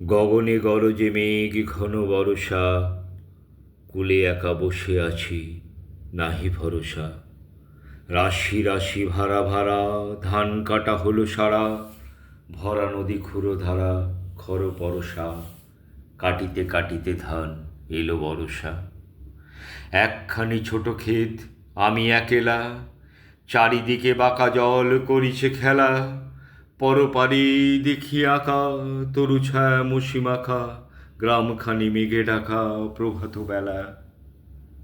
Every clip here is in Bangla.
গগনে গরজে মেঘ ঘন বরষা, কূলে একা বসে আছি নাহি ভরসা। রাশি রাশি ভাড়া ভাড়া ধান কাটা হলো সারা, ভরা নদী ক্ষুরো ধারা খর পরশা। কাটিতে কাটিতে ধান এলো বরষা। একখানি ছোট ক্ষেত আমি একেলা, চারিদিকে বাঁকা জল করিছে খেলা। পরপারে দেখি আঁকা তরু ছায়া মসি মাখা, গ্রামখানি মেঘে ঢাকা প্রভাত বেলা।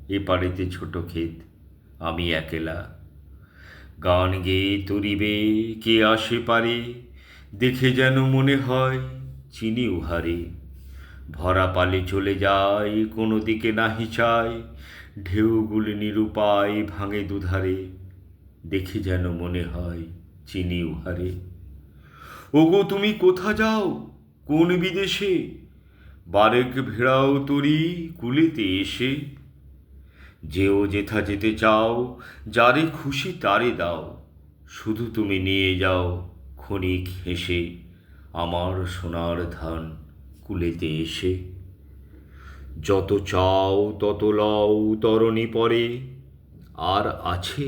এপারেতে ছোট ক্ষেত আমি একেলা, গান গেয়ে তরিবে কে আসে পারে, দেখে যেন মনে হয় চিনি উহারে। ভরা পালে চলে যায় কোনো দিকে নাহি চায়, ঢেউগুলি নিরুপায় ভাঙে দুধারে, দেখে যেন মনে হয় চিনি উহারে। ওগো তুমি কোথা যাও কোন বিদেশে, বারেক ভেড়াও তরি কুলেতে এসে। যেও যেথা যেতে চাও, যারে খুশি তারে দাও, শুধু তুমি নিয়ে যাও ক্ষণিক হেসে আমার সোনার ধান কুলেতে এসে। যত চাও তত লও তরণী পরে, আর আছে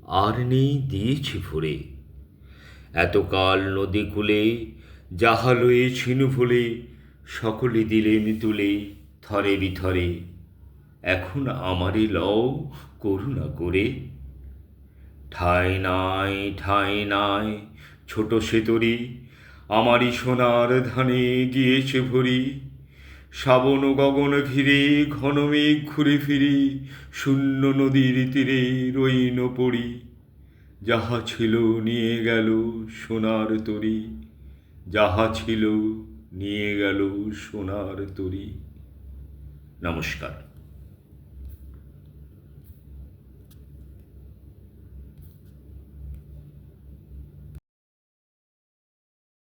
আর নেই দিয়েছি ভরে। এতকাল নদী কূলে যাহা লয়েছিনু ভুলে, সকলে দিলেন তুলে থরে বিথরে। এখন আমারে লও করুণা করে। ঠাঁই নাই ছোট সে তরি, আমারই সোনার ধানে গিয়েছে ভরি। শ্রাবণ গগন ঘিরে ঘন মেঘ ঘুরে ফিরে, শূন্য নদীর তীরে রইন পড়ি। যাহা ছিল নিয়ে গেল সোনার তরি, যাহা ছিল নিয়ে গেল সোনার তরি। নমস্কার।